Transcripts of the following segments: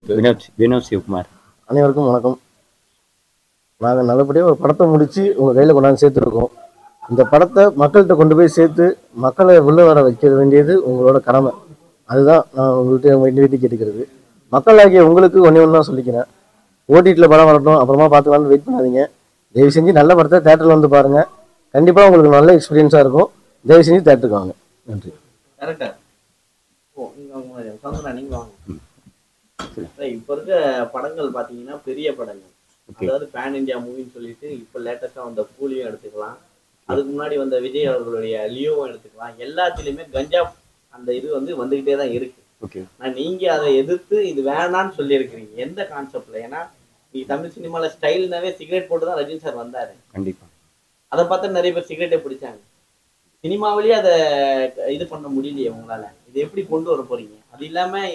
வினோத் சிவகுமார். அனைவருக்கும் வணக்கம். நாங்கள் நல்லபடியாக ஒரு படத்தை முடித்து உங்கள் கையில் கொண்டாந்து சேர்த்துருக்கோம். இந்த படத்தை மக்கள்கிட்ட கொண்டு போய் சேர்த்து மக்களை உள்ள வர வைக்க வேண்டியது உங்களோட கடமை. அதுதான் நான் உங்கள்கிட்ட வேண்டி கேட்டுக்கிறது. மக்களாகிய உங்களுக்கு ஒன்றே ஒன்று தான் சொல்லிக்கிறேன். ஓடிடியில் படம் வரட்டும், அப்புறமா பார்த்துக்கலான்னு வெயிட் பண்ணாதீங்க. தயவு செஞ்சு நல்ல படத்தை தேட்டரில் வந்து பாருங்கள். கண்டிப்பாக உங்களுக்கு நல்ல எக்ஸ்பீரியன்ஸாக இருக்கும். தயவு செஞ்சு தேட்டருக்கு வாங்க. நன்றி. இப்ப இருக்க படங்கள் பாத்தீங்கன்னா பெரிய படங்கள், அதாவது பேன் இந்தியா மூவின்னு சொல்லிட்டு இப்ப லேட்டஸ்டா வந்த கூலியும் எடுத்துக்கலாம், அதுக்கு முன்னாடி வந்த விஜய் அவர்களுடைய லியோவும் எடுத்துக்கலாம். எல்லாத்திலுமே கஞ்சா அந்த இது வந்துகிட்டே தான் இருக்கு. நீங்க அதை எதிர்த்து இது வேணான்னு சொல்லி இருக்கிறீங்க, எந்த கான்செப்ட்ல? ஏன்னா நீ தமிழ் சினிமால ஸ்டைல்னாவே சிகரெட் போட்டு தான் ரஜினி சார் வந்தாரு. கண்டிப்பா அதை பார்த்து நிறைய பேர் சிகரெட்டை பிடிச்சாங்க. சினிமாவிலேயே அதை இது பண்ண முடியலையே உங்களால. இதை எப்படி கொண்டு வர போறீங்க? அது இல்லாம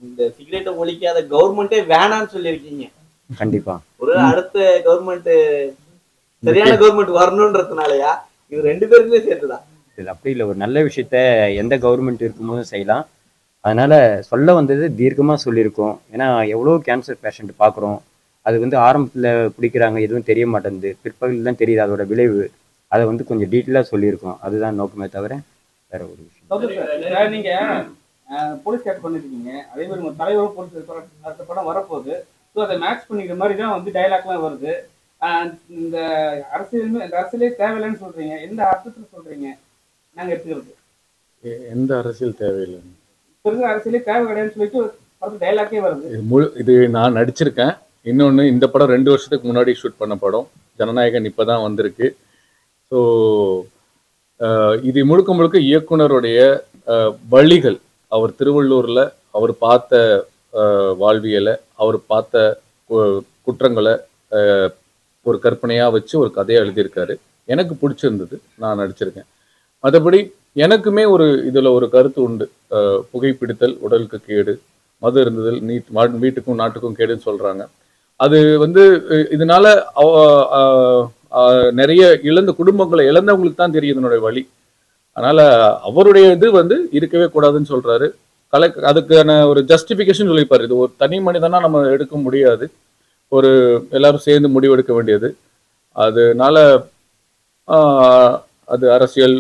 இந்த சிகரெட்டை ஒழிக்காத கவர்மெண்டே வேணான்னு சொல்லியிருக்கீங்க. கண்டிப்பா ஒரு அடுத்த கவர்மெண்ட் சரியான கவர்மெண்ட் வரணும்ன்றதுனாலயா? இது ரெண்டு பேருக்குமே சேர்த்துதான். இது அப்படி இல்லை, ஒரு நல்ல விஷயத்த எந்த கவர்மெண்ட் இருக்கும்போதும் செய்யலாம். அதனால சொல்ல வந்தது தீர்க்கமா சொல்லியிருக்கோம். ஏன்னா எவ்வளோ கேன்சர் பேஷண்ட் பார்க்குறோம். அது ஆரம்பத்தில் பிடிக்கிறாங்க, எதுவும் தெரிய மாட்டேங்குது, பிற்பகலில் தான் தெரியுது அதோட விளைவு. அதை கொஞ்சம் டீட்டெயிலாக சொல்லியிருக்கோம். அதுதான் நோக்கமே தவிர வேற ஒரு விஷயம். நீங்க போலீஸ் கேட் பண்ணிருக்கீங்க, அதே மாதிரி தலைவரும் போலீஸ் அடுத்த படம் வரப்போகுது. ஸோ அதை மேட்ச் பண்ணிக்கிற மாதிரி தான் டைலாக்லாம் வருது. இந்த அரசியலே தேவையில்லைன்னு சொல்றீங்க, எந்த அர்த்தத்தில் சொல்றீங்க? நாங்கள் எடுத்துக்கிறது எந்த அரசியல் தேவையில்லை, இப்போ இருக்கிற அரசியலே தேவை கிடையாதுன்னு சொல்லிட்டு படத்து டைலாக்கே வருது. இது நான் நடிச்சிருக்கேன். இன்னொன்று, இந்த படம் 2 வருஷத்துக்கு முன்னாடி ஷூட் பண்ண படம். ஜனநாயகன் இப்போ தான் வந்திருக்கு. ஸோ இது முழுக்க முழுக்க இயக்குனருடைய வழிகள், அவர் திருவள்ளூரில் அவர் பார்த்த வாழ்வியலை, அவர் பார்த்த குற்றங்களை ஒரு கற்பனையாக வச்சு ஒரு கதையை எழுதியிருக்காரு. எனக்கு பிடிச்சிருந்தது, நான் நடிச்சிருக்கேன். மற்றபடி எனக்குமே இதில் ஒரு கருத்து உண்டு. புகைப்பிடித்தல் உடலுக்கு கேடு, மது இருந்ததில் வீட்டுக்கும் நாட்டுக்கும் கேடுன்னு சொல்கிறாங்க. அது இதனால நிறைய இழந்த குடும்பங்களை இழந்தவங்களுக்கு தான் தெரியும் இதனுடைய வழி. அதனால அவருடைய இது இருக்கவே கூடாதுன்னு சொல்றாரு. அதுக்கான ஒரு ஜஸ்டிஃபிகேஷன் சொல்லிப்பாரு. இது ஒரு தனி மனிதனா நம்ம எடுக்க முடியாது, ஒரு எல்லாரும் சேர்ந்து முடிவெடுக்க வேண்டியது. அதனால அது அரசியல்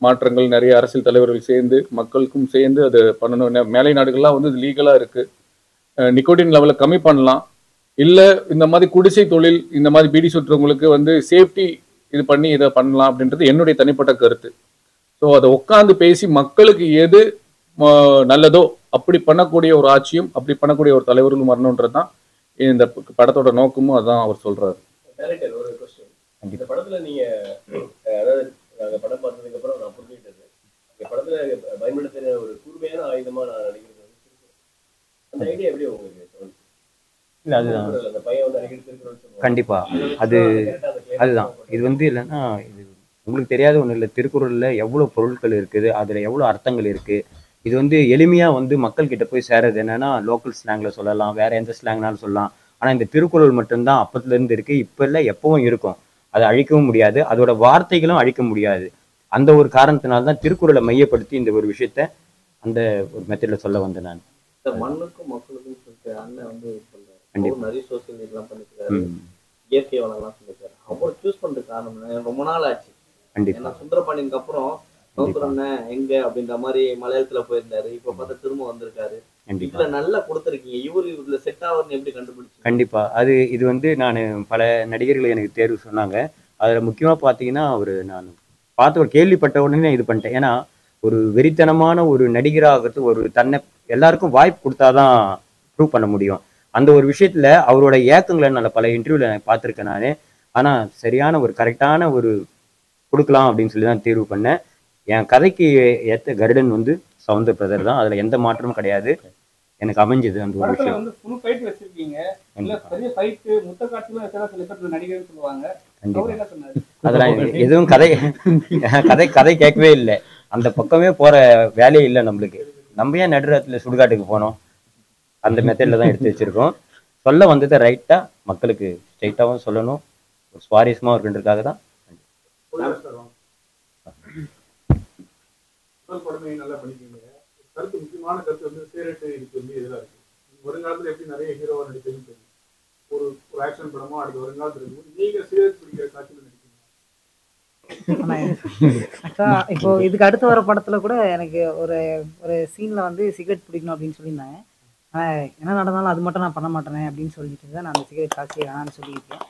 மாற்றங்கள், நிறைய அரசியல் தலைவர்கள் சேர்ந்து மக்களுக்கும் சேர்ந்து அது பண்ணணும். மேலை நாடுகள்லாம் இது லீகலா இருக்கு. நிக்கோட்டின் லெவலை கம்மி பண்ணலாம். இல்லை இந்த மாதிரி குடிசை தொழில், இந்த மாதிரி பீடி சுற்றுறவங்களுக்கு சேஃப்டி இது பண்ணி இதை பண்ணலாம் அப்படின்றது என்னுடைய தனிப்பட்ட கருத்து. ஸோ அதை உட்காந்து பேசி மக்களுக்கு எது நல்லதோ அப்படி பண்ணக்கூடிய ஒரு ஆட்சியும் அப்படி பண்ணக்கூடிய ஒரு தலைவர்களும் வரணுன்றது தான் இந்த படத்தோட நோக்கமும். அதான் அவர் சொல்றாரு. ஒரு கொஸ்டின், இந்த படத்துல நீங்க அதாவது நாங்கள் படம் பார்த்ததுக்கு அப்புறம் நான் புரிஞ்சுக்கிட்டது, இந்த படத்துல பயன்படுத்தின ஒரு கூர்மையான ஆயுதமா நான் நினைக்கிறது அந்த ஐடியா எப்படி உங்களுக்கு? இல்லை, அதுதான் கண்டிப்பா. அதுதான் இது இல்லைன்னா இது உங்களுக்கு தெரியாத ஒன்றும் இல்லை. திருக்குறள்ல எவ்வளோ பொருட்கள் இருக்குது, அதுல எவ்வளோ அர்த்தங்கள் இருக்கு. இது எளிமையா மக்கள் கிட்ட போய் சேரது என்னன்னா லோக்கல் ஸ்லாங்ல சொல்லலாம், வேற எந்த ஸ்லாங்னாலும் சொல்லலாம். ஆனா இந்த திருக்குறள் மட்டும்தான் அப்பத்துல இருந்து இருக்கு, இப்ப இல்லை எப்பவும் இருக்கும். அதை அழிக்கவும் முடியாது, அதோட வார்த்தைகளும் அழிக்க முடியாது. அந்த ஒரு காரணத்தினால்தான் திருக்குறளை மையப்படுத்தி இந்த ஒரு விஷயத்த அந்த ஒரு மெத்தட்ல சொல்ல வந்தேன் நான். மண்ணுக்கும் மக்களுக்கும் அண்ணன் நிறைய சோசியல் மீடியாலாம் பண்ணிருக்காரு, இயற்கை வளங்கள்லாம் சொல்லிருக்காரு. அப்புறம் சூஸ் பண்றது காரணம் ரொம்ப நாள் ஆச்சு. ஏன்னா சுந்தரபாண்டியனுக்கு அப்புறம் எங்க அப்படின்ற மாதிரி மலையாளத்துல போயிருந்தாரு, இப்ப பார்த்தா திரும்ப வந்திருக்காரு. இதுல நல்லா கொடுத்துருக்கீங்க, இதுல செட் ஆகுதுன்னு எப்படி கண்டுபிடிச்சு? கண்டிப்பா இது நான் பல நடிகர்களை எனக்கு தேர்வு சொன்னாங்க. அதுல முக்கியமா பாத்தீங்கன்னா நான் பார்த்து ஒரு கேள்விப்பட்ட உடனே இது பண்ணிட்டேன். ஏன்னா ஒரு வெறித்தனமான ஒரு நடிகராகிறது ஒரு தன்னை எல்லாருக்கும் வாய்ப்பு கொடுத்தாதான் ப்ரூவ் பண்ண முடியும். அந்த ஒரு விஷயத்துல அவரோட ஏக்கங்களை நான் பல இன்டர்வியூல பார்த்துருக்கேன் நானு. ஆனா சரியான ஒரு கரெக்டான ஒரு கொடுக்கலாம் அப்படின்னு சொல்லி தான் தேர்வு பண்ணேன். என் கதைக்கு ஏற்ற கருடன் சவுந்தர் பிரதர் தான், அதுல எந்த மாற்றமும் கிடையாது. எனக்கு அமைஞ்சது அந்த ஒரு விஷயம். அதெல்லாம் எதுவும் கதை கேட்கவே இல்லை. அந்த பக்கமே போற வேலையே இல்லை நம்மளுக்கு. நம்ம ஏன் நடுராத்துல சுடுகாட்டுக்கு போனோம்? அந்த மெத்தட்ல தான் எடுத்து வச்சிருக்கோம். சொல்ல வந்ததை ரைட்டா மக்களுக்கு ஸ்ட்ரைட்டாவும் சொல்லணும், ஒரு சுவாரஸ்யமா இருக்குன்றதுக்காக தான். நல்லா பண்ணிக்கீங்க. கருத்து முக்கியமான கருத்து சிகரெட்டு இதுக்கு எதிராக இருக்கு. வருங்காலத்துல எப்படி நிறைய ஹீரோவா நடிப்பீங்கன்னு தெரியும். ஒரு ஒரு ஆக்ஷன் படமோ அடுத்த வருங்காலத்துல இருக்கும். நீங்க சிகரெட் பிடிக்கிற காட்சியில நடிப்பீங்க. ஆனா ஆக்சுவலா இப்போ இதுக்கு அடுத்து வர படத்துல கூட எனக்கு ஒரு ஒரு சீன்ல வந்து சிகரெட் பிடிக்கணும் அப்படின்னு சொல்லியிருந்தாங்க. ஆனா என்ன நடந்தாலும் அது மட்டும் நான் பண்ண மாட்டேனே அப்படின்னு சொல்லிட்டு தான் நான் அந்த சிகரெட் காட்சியை வேணான்னு சொல்லியிருக்கேன்.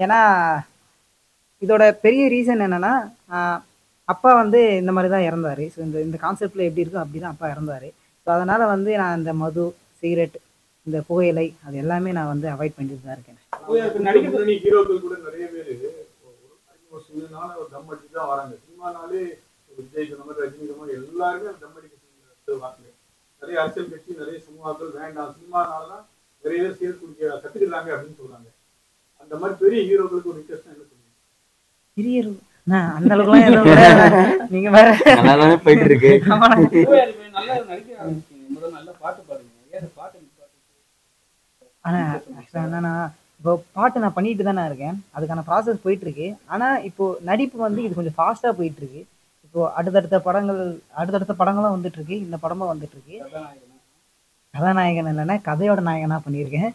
ஏன்னா இதோட பெரிய ரீசன் என்னன்னா அப்பா வந்து இந்த மாதிரி தான் இறந்தாரு. ஸோ இந்த இந்த கான்செப்ட்ல எப்படி இருக்கோ அப்படிதான் அப்பா இறந்தாரு. ஸோ அதனால வந்து நான் இந்த மது, சிகரெட், இந்த புகையிலை அது எல்லாமே நான் வந்து அவாய்ட் பண்ணிட்டு தான் இருக்கேன். நடிக்கிற ஹீரோக்கள் கூட நிறைய பேர் ஒரு சில நாள் ஒரு தம் அடிச்சு தான் வராங்க. சினிமானாலே ஒரு விஜய் சொன்ன மாதிரி, ரஜினி சொன்ன மாதிரி எல்லாருமே தம் அடிக்க வாங்க. நிறைய அரசியல் கட்சி, நிறைய சினிமாக்கள் வேண்டாம், சினிமானாலதான் நிறைய பேர் சேர்த்து குடிக்க கத்துக்கிறாங்க அப்படின்னு சொல்றாங்க. அந்த மாதிரி பெரிய ஹீரோக்களுக்கு ஒரு இன்ட்ரெஸ்ட் என்ன சொல்லுங்க? பெரிய அந்த அளவுக்குலாம் எதுவும் கிடையாது. நீங்க வேற நல்லாதானே போயிட்டு இருக்கு. நல்லா நடிக்க ஆரம்பிச்சீங்க, முதல்ல நல்லா பாட்டு பாடுங்க. ஏன் பாட்டு ஆனா ஆக்சுவலா என்னன்னா இப்போ பாட்டு நான் பண்ணிட்டு தானே இருக்கேன், அதுக்கான ப்ராசஸ் போயிட்டு இருக்கு. ஆனா இப்போ நடிப்பு வந்து இது கொஞ்சம் ஃபாஸ்டா போயிட்டு இருக்கு. இப்போ அடுத்தடுத்த படங்களும் வந்துட்டு இருக்கு, இந்த படமும் வந்துட்டு இருக்கு. கதாநாயகன் இல்லைன்னா கதையோட நாயகனா பண்ணியிருக்கேன்.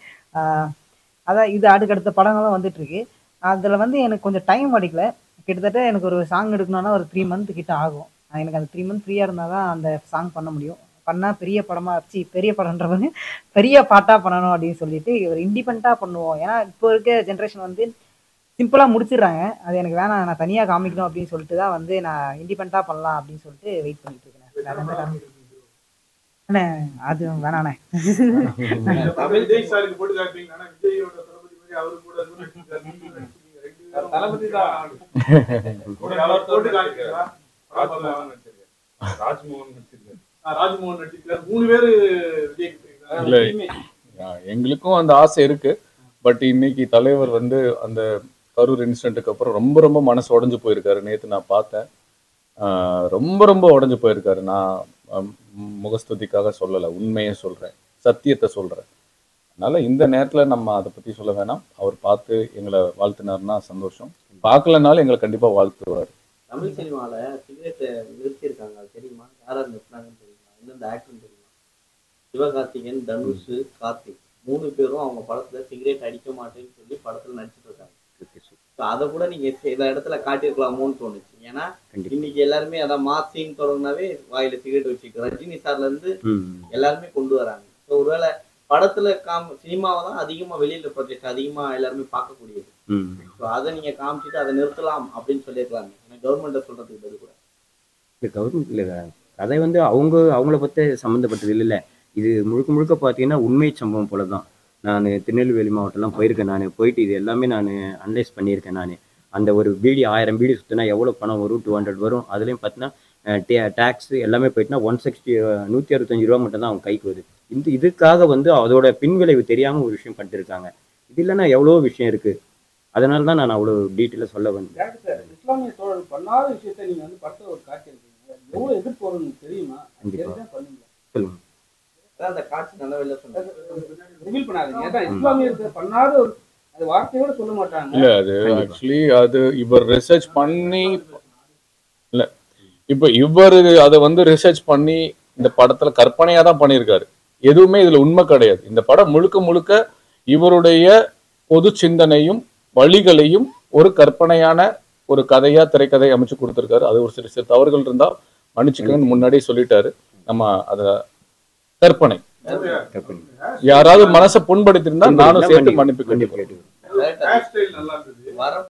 அதான் இது அடுத்தடுத்த படங்களும் வந்துட்டு இருக்கு. அதுல வந்து எனக்கு கொஞ்சம் டைம் கிடைக்கல. கிட்டத்தட்ட எனக்கு ஒரு சாங் எடுக்கணும்னா ஒரு 3 month கிட்ட ஆகும். எனக்கு அந்த 3 month ஃப்ரீயா இருந்தாதான் அந்த சாங் பண்ண முடியும். பண்ணா பெரிய படமா பெரிய படம்ன்றவங்க பெரிய பாட்டா பண்ணணும் அப்படின்னு சொல்லிட்டு ஒரு இண்டிபெண்டா பண்ணுவோம். ஏன்னா இப்போ இருக்க ஜென்ரேஷன் வந்து சிம்பிளா முடிச்சிடுறாங்க. அது எனக்கு வேணாம், நான் தனியா காமிக்கணும் அப்படின்னு சொல்லிட்டு தான் வந்து நான் இண்டிபெண்டா பண்ணலாம் அப்படின்னு சொல்லிட்டு வெயிட் பண்ணிட்டு இருக்கேன். அண்ணே அது வேணாண்ணே. விஜய் சாருக்கு போட்டு காட்டுறீங்க. ஆனா விஜயோட தளபதி மாதிரி அவரு கூட தளபதி தான் போட்டு காட்டுறீங்களா? ராஜ்மோகன் நடிச்சிருக்காரு. 3 பேரு விஜய். இல்ல எங்களுக்கும் அந்த ஆசை இருக்கு. பட் இன்னைக்கு தலைவர் வந்து அந்த கரூர் இன்சிடென்ட்டுக்கு அப்புறம் ரொம்ப ரொம்ப மனசு உடஞ்சு போயிருக்காரு. நேற்று நான் பார்த்தேன், ரொம்ப ரொம்ப உடஞ்சு போயிருக்காரு. நான் முகஸ்துதிக்காக சொல்லலை, உண்மையை சொல்றேன், சத்தியத்தை சொல்றேன். அதனால இந்த நேரத்துல நம்ம அதை பத்தி சொல்ல வேணாம். அவர் பார்த்து எங்களை வாழ்த்தினார்னா சந்தோஷம், பார்க்கலனாலும் எங்களை கண்டிப்பா வாழ்த்துவார். தமிழ் சினிமால சிகரெட்டை நிறுத்தியிருக்காங்க, அது தெரியுமா? யாரா நிறுத்தினாங்கன்னு தெரியுமா? எந்தெந்த ஆக்டர் தெரியுமா? சிவகார்த்திகேயன், தனுஷ், கார்த்திக் 3 பேரும் அவங்க படத்துல சிகரெட் அடிக்க மாட்டேன்னு சொல்லி படத்துல நடிச்சுட்டு இருக்காங்க. அதை கூட நீங்க சில இடத்துல காட்டியிருக்கலாமோன்னு தோணுச்சு. ஏன்னா இன்னைக்கு எல்லாருமே அதான் மாசின்னு தொடங்கினாவே வாயில சிகரெட் வச்சுட்டு ரஜினி சார்ல இருந்து எல்லாருமே கொண்டு வராங்க. ஸோ ஒருவேளை படத்துல சினிமாவை தான் அதிகமா வெளியில ப்ரொஜெக்ட் அதிகமா எல்லாருமே பார்க்கக்கூடியது. ஸோ அதை நீங்க காமிச்சிட்டு அதை நிறுத்தலாம் அப்படின்னு சொல்லியிருக்கலாங்க. ஏன்னா கவர்மெண்ட்டை சொல்றதுக்கு பதில் கூட கவர்மெண்ட் இல்லை, கதை வந்து அவங்கள பற்றி சம்மந்தப்பட்டது இல்லை. இது முழுக்க முழுக்க பார்த்தீங்கன்னா உண்மை சம்பவம் போல தான். நான் திருநெல்வேலி மாவட்டம்லாம் போயிருக்கேன். நான் போயிட்டு இது எல்லாமே நான் அனலைஸ் பண்ணியிருக்கேன். நான் அந்த ஒரு பீடி 1000 பீடி சுற்றினா எவ்வளோ பணம் வரும்? 200 வரும். அதுலேயும் பார்த்தீங்கன்னா டேக்ஸ் எல்லாமே போயிட்டுனா 165 ரூபா மட்டும் தான் அவங்க கைக்கு வருது. இதுக்காக வந்து அதோட பின்விளைவு தெரியாமல் ஒரு விஷயம் பண்ணிருக்காங்க. இது இல்லைன்னா எவ்வளோ விஷயம் இருக்குது. அதனால தான் நான் அவ்வளோ டீட்டெயிலாக சொல்ல வந்தேன். இஸ்லாமிய தோழர் பண்ணாத விஷயத்த நீங்க வந்து படத்தை ஒரு காட்சி இருக்கீங்க, எவ்வளவு எதிர்ப்பு வரும்னு தெரியுமா? சொல்லுங்க. அந்த காட்சி நல்லா வெளில சொன்னாங்க, ரிவீல் பண்ணாதீங்க. அதான் இஸ்லாமியர் பண்ணாத ஒரு அது வார்த்தையோட சொல்ல மாட்டாங்க. இல்ல அது ஆக்சுவலி அது இவர் ரிசர்ச் பண்ணி இல்ல, இப்ப இவர் அதை வந்து ரிசர்ச் பண்ணி இந்த படத்துல கற்பனையா தான் பண்ணியிருக்காரு. எதுவுமே இதுல உண்மை கிடையாது. இந்த படம் முழுக்க முழுக்க இவருடைய பொது சிந்தனையும் வழிகளையும் ஒரு கற்பனையான ஒரு கதையா திரைக்கதை அமைச்சு கொடுத்திருக்காரு. அது ஒரு சில தவறுகள் இருந்தா மன்னிச்சுக்கன்னு முன்னாடியே சொல்லிட்டாரு. நம்ம அத கற்பனை யாராவது மனசை புண்படுத்திருந்தா நானும் சேர்த்து மன்னிப்பு கேட்டுக்கிறேன்.